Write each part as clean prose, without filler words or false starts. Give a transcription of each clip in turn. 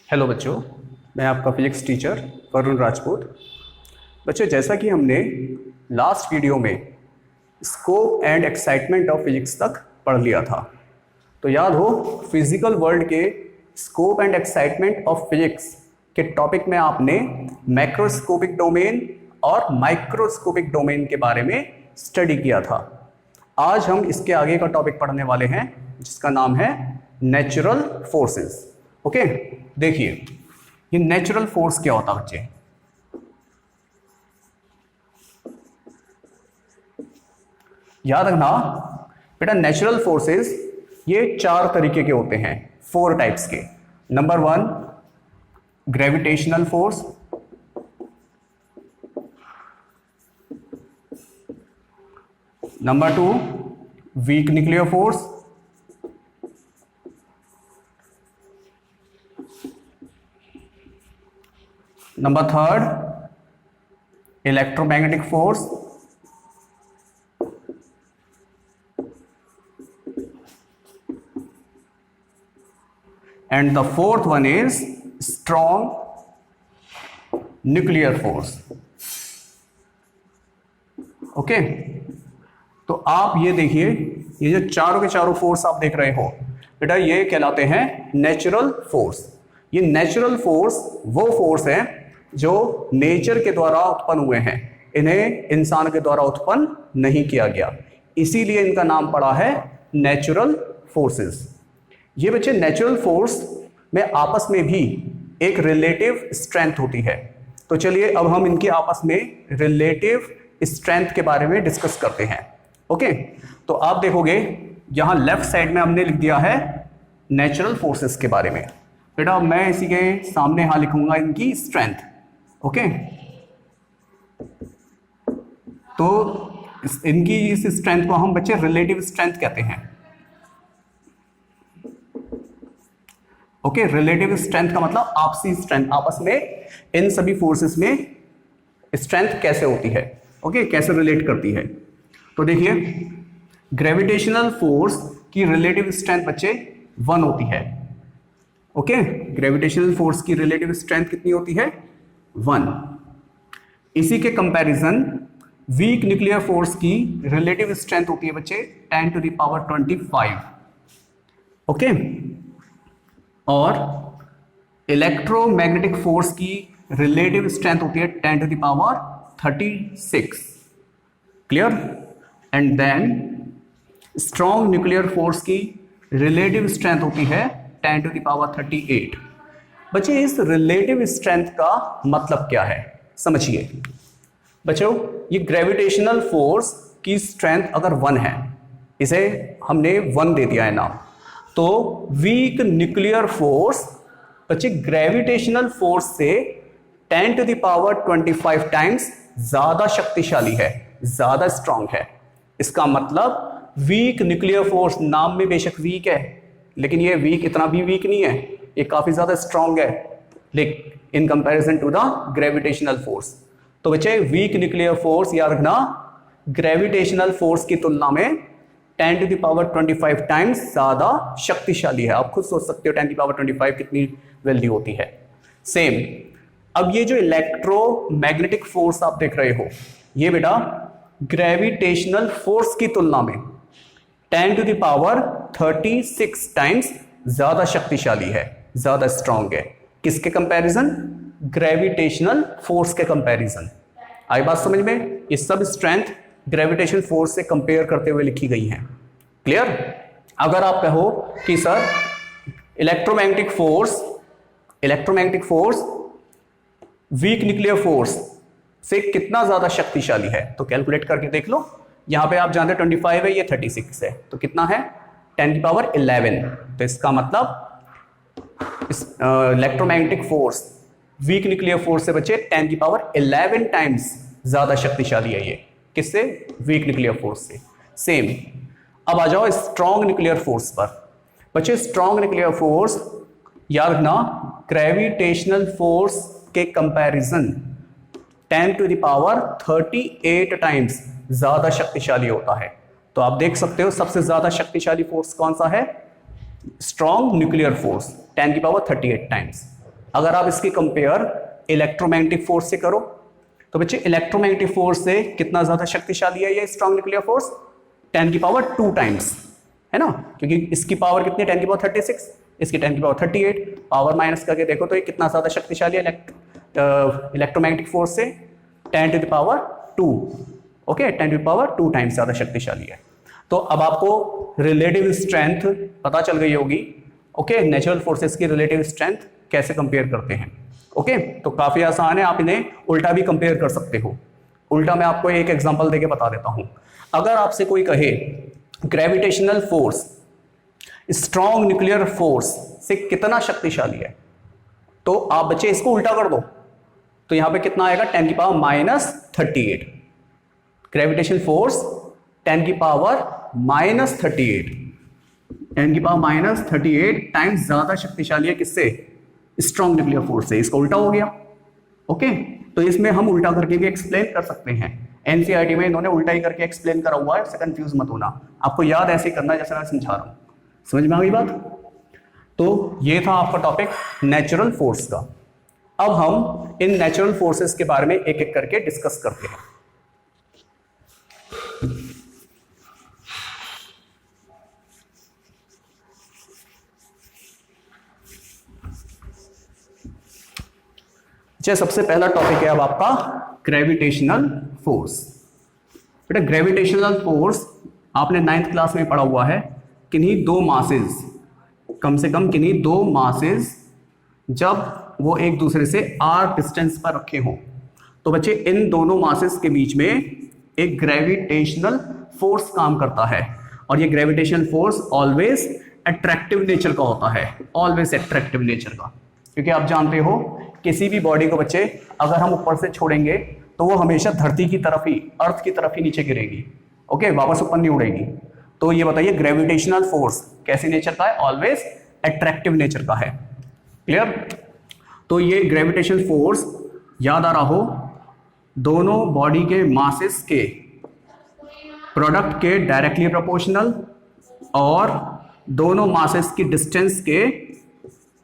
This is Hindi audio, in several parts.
हेलो बच्चों, मैं आपका फिजिक्स टीचर वरुण राजपूत। बच्चों, जैसा कि हमने लास्ट वीडियो में scope and excitement of physics तक पढ़ लिया था, तो याद हो फिजिकल वर्ल्ड के scope and excitement of physics के टॉपिक में आपने मैक्रोस्कोपिक डोमेन और माइक्रोस्कोपिक डोमेन के बारे में स्टडी किया था। आज हम इसके आगे का टॉपिक पढ़ने वाले हैं जिसका नाम है नेचुरल फोर्सेस। ओके, देखिए ये नेचुरल फोर्स क्या होता है बच्चे। याद रखना बेटा, नेचुरल फोर्सेस ये 4 तरीके के होते हैं, 4 टाइप्स के। Number 1 gravitational force, number 2 week nuclear force, number 3 electromagnetic force, and the 4th one is strong nuclear force। Okay, तो आप ये देखिए, ये जो चारों के चारों फोर्स आप देख रहे हो बेटा, ये कहलाते हैं नेचुरल फोर्स। ये नेचुरल फोर्स वो फोर्स है जो नेचर के द्वारा उत्पन्न हुए हैं, इन्हें इंसान के द्वारा उत्पन्न नहीं किया गया, इसीलिए इनका नाम पड़ा है नेचुरल फोर्सेस। ये बच्चे नेचुरल फोर्स में आपस में भी एक रिलेटिव स्ट्रेंथ होती है। तो चलिए अब हम इनकी आपस में रिलेटिव स्ट्रेंथ के बारे में डिस्कस करते हैं। ओके, तो आप देखोगे यहां लेफ्ट साइड में हमने लिख दिया है नेचुरल फोर्सेस के बारे में। बेटा मैं इसी के सामने यहां लिखूंगा इनकी स्ट्रेंथ। ओके, तो इनकी इस स्ट्रेंथ को हम बच्चे रिलेटिव स्ट्रेंथ कहते हैं। ओके, रिलेटिव स्ट्रेंथ का मतलब आपसी स्ट्रेंथ, आपस में इन सभी फोर्सेस में स्ट्रेंथ कैसे होती है, ओके, कैसे रिलेट करती है। तो देखिए ग्रेविटेशनल फोर्स की रिलेटिव स्ट्रेंथ बच्चे 1 होती है। ओके, ग्रेविटेशनल फोर्स की रिलेटिव स्ट्रेंथ कितनी होती है? 1। इसी के कंपैरिजन वीक न्यूक्लियर फोर्स की रिलेटिव स्ट्रेंथ होती है बच्चे 10⁻25। ओके, और इलेक्ट्रोमैग्नेटिक फोर्स की रिलेटिव स्ट्रेंथ होती है 10⁻36। Clear? And then strong nuclear force की रिलेटिव स्ट्रेंथ होती है 10⁻38। बच्चे इस रिलेटिव स्ट्रेंथ का मतलब क्या है समझिए। बच्चों ये ग्रेविटेशनल फोर्स की स्ट्रेंथ अगर 1 है, इसे हमने 1 दे दिया है नाम, तो वीक न्यूक्लियर फोर्स बच्चे ग्रेविटेशनल फोर्स से 10⁻25 टाइम्स ज्यादा शक्तिशाली है, ज्यादा स्ट्रांग है। इसका मतलब वीक न्यूक्लियर फोर्स नाम में बेशक वीक है, लेकिन ये वीक इतना भी वीक नहीं है, ये काफी ज्यादा स्ट्रांग है लेकिन in comparison to the gravitational force. तो बच्चे वीक न्यूक्लियर फोर्स याद रखना ग्रेविटेशनल फोर्स की तुलना में 10⁻25 टाइम्स ज्यादा शक्तिशाली है। आप खुद सोच सकते हो 10⁻25 कितनी वैल्यू होती है। सेम अब ये जो इलेक्ट्रोमैग्नेटिक फोर्स आप देख रहे हो, ये बेटा ग्रेविटेशनल फोर्स की तुलना में 10⁻36 टाइम्स ज्यादा शक्तिशाली है, ज्यादा स्ट्रांग है। किसके कंपैरिजन? ग्रेविटेशनल फोर्स के कंपैरिजन। आई बात समझ में? ये सब स्ट्रेंथ ग्रेविटेशन फोर्स से कंपेयर करते हुए लिखी गई हैं। क्लियर? अगर आप कहो कि sir electromagnetic force week nuclear force से कितना ज्यादा शक्तिशाली है, तो कैलकुलेट करके देख लो। यहां पे आप जानते हैं 25 है, ये 36 है, तो कितना है 10⁻11। तो इसका मतलब electromagnetic force week nuclear force से बच्चे 10⁻11 टाइम्स ज्यादा शक्तिशाली है ये। किससे? वीक न्यूक्लियर फोर्स से। सेम अब आ जाओ स्ट्रॉन्ग न्यूक्लियर फोर्स पर। बच्चे स्ट्रॉन्ग न्यूक्लियर फोर्स याद रखना ग्रेविटेशनल फोर्स के कंपैरिजन 10⁻38 टाइम्स ज्यादा शक्तिशाली होता है। तो आप देख सकते हो सबसे ज्यादा शक्तिशाली फोर्स कौन सा है? Strong nuclear force 10⁻38 times. अगर आप इसकी कंपेयर इलेक्ट्रोमैग्नेटिक फोर्स से करो तो बच्चे इलेक्ट्रोमैग्नेटिक फोर्स से कितना ज्यादा शक्तिशाली है ये स्ट्रॉन्ग न्यूक्लियर फोर्स, 10 की पावर 2 टाइम्स, है ना, क्योंकि इसकी पावर कितनी है 10 की पावर 36, इसकी 10 की पावर 38, पावर माइनस करके देखो तो ये कितना ज्यादा शक्तिशाली है इलेक्ट्रोमैग्नेटिक फोर्स से 10 to the power 2, okay, 10 to the power 2 times ज्यादा शक्तिशाली है। तो अब आपको रिलेटिव स्ट्रेंथ पता चल गई होगी, ओके, नेचुरल फोर्सेस की रिलेटिव स्ट्रेंथ कैसे कंपेयर करते हैं, ओके। तो काफी आसान है, आप इन्हें उल्टा भी कंपेयर कर सकते हो। उल्टा मैं आपको एक एग्जांपल देके बता देता हूं। अगर आपसे कोई कहे gravitational force strong nuclear force से कितना शक्तिशाली है, तो आप बच्चे इसको उल्टा कर दो, तो यहां पे कितना आएगा 10 की पावर माइनस 38। ग्रेविटेशन फोर्स 10 की पावर माइनस 38, 10 की पावर माइनस 38 टाइम्स ज्यादा शक्तिशाली है किससे, स्ट्रॉन्ग न्यूक्लियर फोर्स से। इसका उल्टा हो गया, ओके। तो इसमें हम उल्टा करके भी एक्सप्लेन कर सकते हैं। एनसीईआरटी में इन्होंने उल्टा ही करके एक्सप्लेन करा हुआ है, उससे कंफ्यूज मत होना, आपको याद ऐसे करना है जैसे मैं समझा रहा हूं। समझ में आ गई बात? तो ये था आपका टॉपिक नेचुरल फोर्स का। अब हम इन नेचुरल फोर्सेस के बारे में एक एक करके डिस्कस करते हैं। सबसे पहला टॉपिक है अब आपका ग्रेविटेशनल फोर्स। बेटा ग्रेविटेशनल फोर्स आपने 9th क्लास में पढ़ा हुआ है, किन्हीं दो मासेस, कम से कम किन्हीं दो मासेस जब वो एक दूसरे से r डिस्टेंस पर रखे हों, तो बच्चे इन दोनों मासेस के बीच में एक ग्रेविटेशनल फोर्स काम करता है। और ये gravitational force always attractive nature का होता है, ऑलवेज अट्रैक्टिव नेचर का। क्योंकि आप जानते हो किसी भी बॉडी को बच्चे अगर हम ऊपर से छोड़ेंगे तो वो हमेशा धरती की तरफ ही, अर्थ की तरफ ही नीचे गिरेगी, ओके, वापस ऊपर नहीं उड़ेगी। तो ये बताइए ग्रेविटेशनल फोर्स कैसी नेचर का है, ऑलवेज अट्रैक्टिव नेचर का है। क्लियर? तो ये ग्रेविटेशनल फोर्स याद आ रहा हो, दोनों बॉडी के मासेस के प्रोडक्ट के डायरेक्टली प्रोपोर्शनल और दोनों मासेस की डिस्टेंस के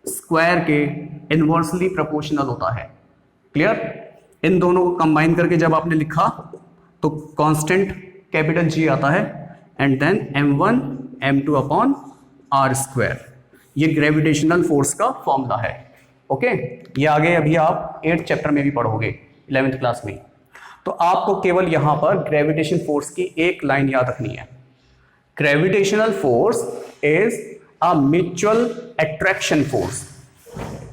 स्क्वायर के इनवर्सली प्रोपोर्शनल होता है। क्लियर? इन दोनों को कंबाइन करके जब आपने लिखा तो कांस्टेंट कैपिटल G आता है and then m1 m2 upon r square. ये ग्रेविटेशनल फोर्स का फॉर्मूला है, ओके। ये आगे अभी आप 8th चैप्टर में भी पढ़ोगे 11th क्लास में। तो आपको केवल यहां पर ग्रेविटेशन फोर्स की एक लाइन याद रखनी है। Gravitational force is a mutual attraction force.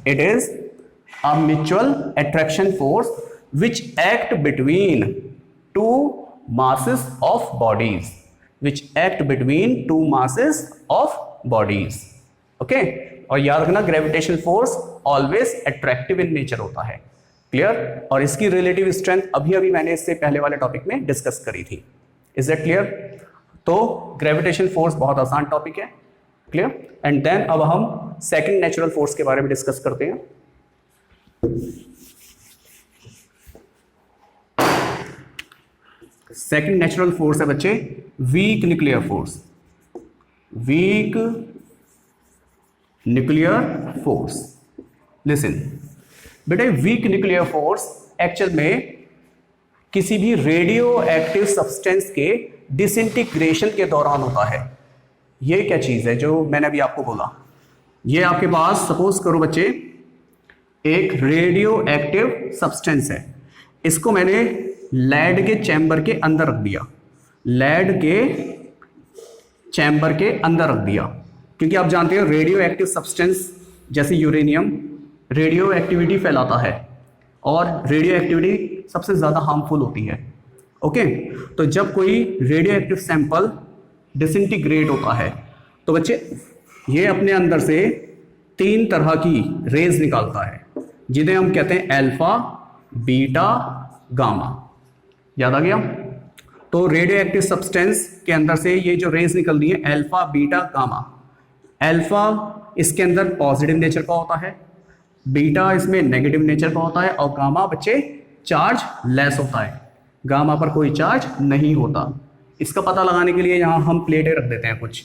It is a mutual attraction force which act between two masses of bodies. Which act between two masses of bodies. Okay? और याद रखना gravitational force always attractive in nature होता है। क्लियर? और इसकी रिलेटिव स्ट्रेंथ अभी अभी मैंने इससे पहले वाले टॉपिक में डिस्कस करी थी। Is that clear? तो ग्रेविटेशनल फोर्स बहुत आसान टॉपिक है। क्लियर? एंड देन अब हम सेकंड नेचुरल फोर्स के बारे में डिस्कस करते हैं। सेकंड नेचुरल फोर्स है बच्चे week nuclear force. Week nuclear force. Listen बेटे, वीक न्यूक्लियर फोर्स एक्चुअल में किसी भी रेडियो एक्टिव सब्सटेंस के डिसइंटीग्रेशन के दौरान होता है। ये क्या चीज है जो मैंने अभी आपको बोला? ये आपके पास सपोज करो बच्चे एक रेडियो एक्टिव सब्सटेंस है, इसको मैंने लेड के चैम्बर के अंदर रख दिया, लेड के चैम्बर के अंदर रख दिया, क्योंकि आप जानते हो रेडियो एक्टिव सब्सटेंस जैसे यूरेनियम रेडियो एक्टिविटी फैलाता है और रेडियो एक्टिविटी सबसे ज्यादा हार्मफुल होती है। ओके, तो जब कोई रेडियो एक्टिव सैंपल डिसइंटीग्रेट होता है तो बच्चे ये अपने अंदर से 3 तरह की रेज निकालता है, जिन्हें हम कहते हैं अल्फा, बीटा, गामा। याद आ गया? तो रेडियो एक्टिव सब्सटेंस के अंदर से ये जो रेज निकल रही है अल्फा, बीटा, गामा। अल्फा इसके अंदर पॉजिटिव नेचर का होता है, बीटा इसमें नेगेटिव नेचर का होता है और गामा बच्चे चार्ज लेस होता है, गामा पर कोई चार्ज नहीं होता। इसका पता लगाने के लिए यहाँ हम प्लेटें रख देते हैं कुछ।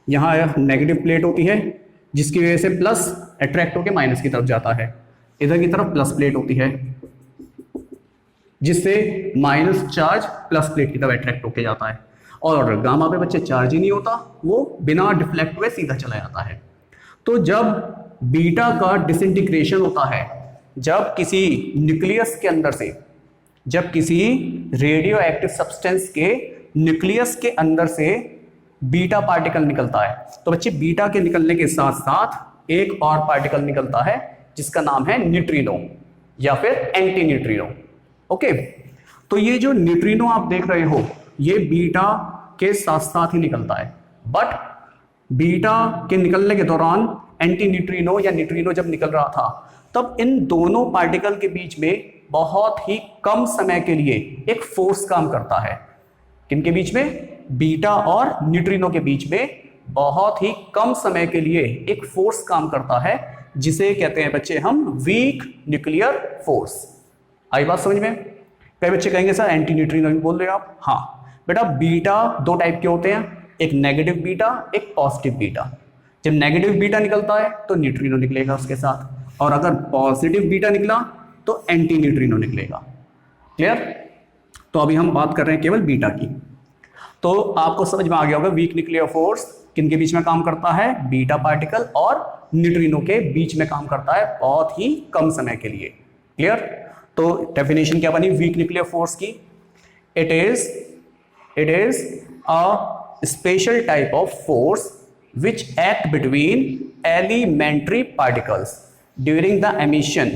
यहाँ नेगेटिव प्लेट होती है जिसकी वजह से प्लस अट्रैक्ट होकर माइनस की तरफ जाता है, इधर की तरफ प्लस प्लेट होती है, जिससे माइनस चार्ज प्लस प्लेट की तरफ अट्रैक्ट होके जाता है। और गामा पे बच्चे चार्ज ही नहीं होता, वो बिना डिफ्लेक्ट हुए सीधा चला जाता है। तो जब बीटा का डिसइंटीग्रेशन होता है, जब किसी न्यूक्लियस के अंदर से, जब किसी रेडियो एक्टिव सब्सटेंस के न्यूक्लियस के अंदर से बीटा पार्टिकल निकलता है, तो बच्चे बीटा के निकलने के साथ साथ एक और पार्टिकल निकलता है जिसका नाम है न्यूट्रिनो या फिर एंटी न्यूट्रिनो। ओके, तो ये जो न्यूट्रिनो आप देख रहे हो ये बीटा के साथ साथ ही निकलता है, बट बीटा के निकलने के दौरान एंटी न्यूट्रिनो या न्यूट्रिनो जब निकल रहा था तब इन दोनों पार्टिकल के बीच में बहुत ही कम समय के लिए एक फोर्स काम करता है। किनके बीच में? बीटा और न्यूट्रिनो के बीच में बहुत ही कम समय के लिए एक फोर्स काम करता है, जिसे कहते हैं बच्चे हम वीक न्यूक्लियर फोर्स। आई बात समझ में? कई बच्चे कहेंगे सर एंटी न्यूट्रिनो बोल रहे हो आप। हाँ बेटा, बीटा दो टाइप के होते हैं, एक नेगेटिव बीटा, एक पॉजिटिव बीटा। जब नेगेटिव बीटा निकलता है तो न्यूट्रिनो निकलेगा उसके साथ, और अगर पॉजिटिव बीटा निकला तो एंटी न्यूट्रिनो निकलेगा। क्लियर? तो अभी हम बात कर रहे हैं केवल बीटा की। तो आपको समझ में आ गया होगा वीक न्यूक्लियर फोर्स किनके बीच में काम करता है? बीटा पार्टिकल और न्यूट्रिनो के बीच में काम करता है, बहुत ही कम समय के लिए। क्लियर? तो डेफिनेशन क्या बनी वीक न्यूक्लियर फोर्स की? It is a special type of force which act between elementary particles during the emission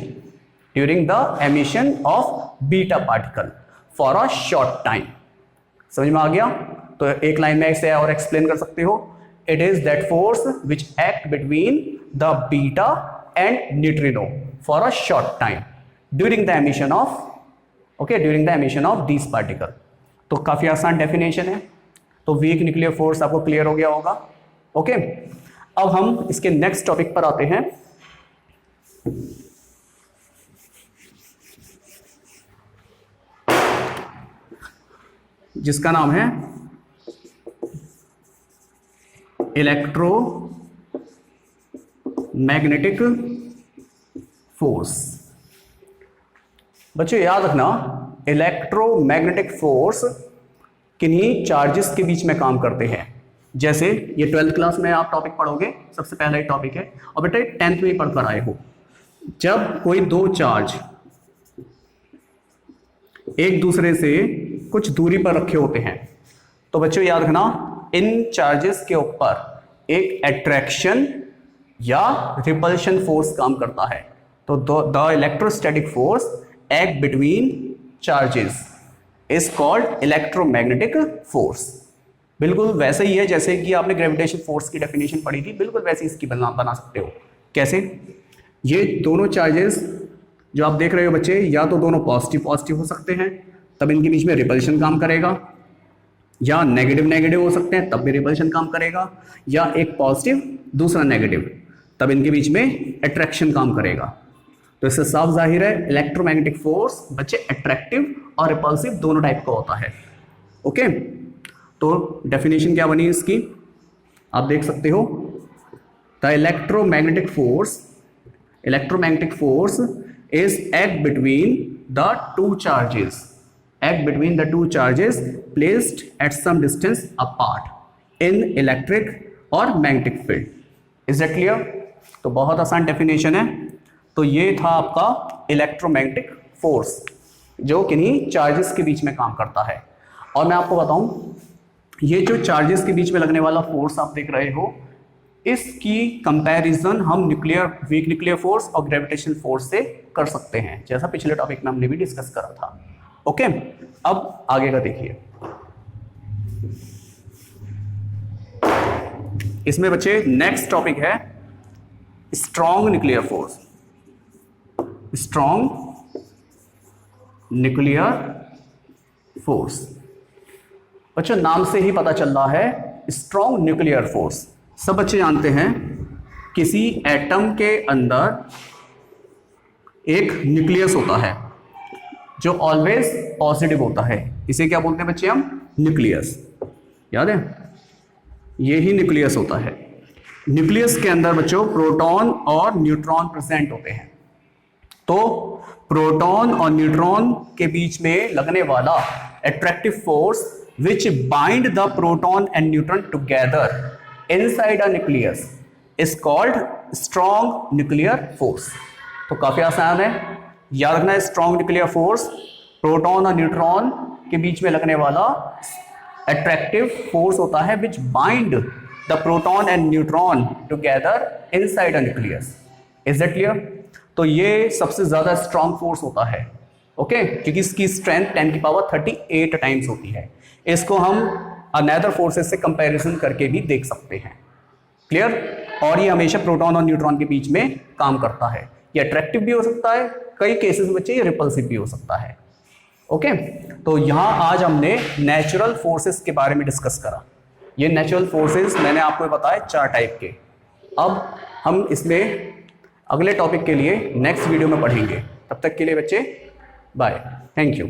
of beta particle for a short time। समझ में आ गया? तो एक लाइन में इसे और एक्सप्लेन कर सकते हो। It is that force which act between the beta and neutrino for a short time during the emission of these particle। तो काफी आसान डेफिनेशन है। तो वीक न्यूक्लियर फोर्स आपको क्लियर हो गया होगा। ओके, अब हम इसके नेक्स्ट टॉपिक पर आते हैं। जिसका नाम है इलेक्ट्रोमैग्नेटिक फोर्स। बच्चों याद रखना, इलेक्ट्रोमैग्नेटिक फोर्स किन्हीं चार्जेस के बीच में काम करते हैं। जैसे ये 12th क्लास में आप टॉपिक पढ़ोगे, सबसे पहला ही टॉपिक है, और बेटा 10th में पढ़ कर आए हो। जब कोई दो चार्ज एक दूसरे से कुछ दूरी पर रखे होते हैं तो बच्चों याद रखना, इन चार्जेस के ऊपर एक अट्रैक्शन या रिपल्शन फोर्स काम करता है। तो the electrostatic force act between charges is called electromagnetic force. बिल्कुल वैसे ही है जैसे कि आपने ग्रेविटेशन फोर्स की डेफिनेशन पढ़ी थी, बिल्कुल वैसे इसकी बना सकते हो। कैसे? ये दोनों चार्जेस जो आप देख रहे हो बच्चे, या तो दोनों पॉजिटिव हो सकते हैं, तब इनके बीच में रिपल्शन काम करेगा, या नेगेटिव हो सकते हैं, तब भी रिपल्शन काम करेगा, या एक पॉजिटिव दूसरा नेगेटिव, तब इनके बीच में अट्रैक्शन काम करेगा। तो इससे साफ जाहिर है इलेक्ट्रोमैग्नेटिक फोर्स बच्चे अट्रैक्टिव और रिपल्सिव दोनों टाइप का होता है। ओके, तो डेफिनेशन क्या बनी इसकी आप देख सकते हो। The electromagnetic force is act between the two charges placed at some distance apart in electric और magnetic field. Is that clear? तो बहुत आसान डेफिनेशन है। तो ये था आपका इलेक्ट्रोमैग्नेटिक फोर्स जो किन्हीं चार्जेस के बीच में काम करता है। और मैं आपको बताऊं, ये जो चार्जेस के बीच में लगने वाला फोर्स आप देख रहे हो, इसकी कंपैरिजन हम वीक न्यूक्लियर फोर्स और ग्रेविटेशनल फोर्स से कर सकते हैं, जैसा पिछले टॉपिक में हमने भी डिस्कस करा था। ओके, अब आगे का देखिए। इसमें बच्चे नेक्स्ट टॉपिक है strong nuclear force. Strong nuclear force, बच्चों नाम से ही पता चल रहा है स्ट्रॉन्ग न्यूक्लियर फोर्स। सब बच्चे जानते हैं किसी एटम के अंदर एक न्यूक्लियस होता है जो ऑलवेज पॉजिटिव होता है। इसे क्या बोलते हैं बच्चे हम? न्यूक्लियस। याद है? यही न्यूक्लियस होता है। न्यूक्लियस के अंदर बच्चों प्रोटॉन और न्यूट्रॉन प्रेजेंट होते हैं। तो प्रोटॉन और न्यूट्रॉन के बीच में लगने वाला attractive force which bind the proton and neutron together inside a nucleus is called strong nuclear force. तो काफी आसान है, याद रखना है स्ट्रॉन्ग न्यूक्लियर फोर्स प्रोटॉन और न्यूट्रॉन के बीच में लगने वाला अट्रैक्टिव फोर्स होता है which bind the proton and neutron together inside a nucleus. Is that clear? तो ये सबसे ज्यादा स्ट्रॉन्ग फोर्स होता है, ओके, क्योंकि इसकी स्ट्रेंथ 10 की पावर 38 टाइम्स होती है। इसको हम अनदर फोर्सेस से कंपैरिजन करके भी देख सकते हैं। क्लियर? और ये हमेशा प्रोटॉन और न्यूट्रॉन के बीच में काम करता है। ये अट्रैक्टिव भी हो सकता है, कई केसेस में ये रिपल्सिव भी हो सकता है। ओके, तो यहां आज हमने नेचुरल फोर्सेस के बारे में डिस्कस करा। ये नेचुरल फोर्सेस मैंने आपको बताया 4 टाइप के। अब हम इसमें अगले टॉपिक के लिए नेक्स्ट वीडियो में पढ़ेंगे। तब तक के लिए बच्चे बाय, थैंक यू।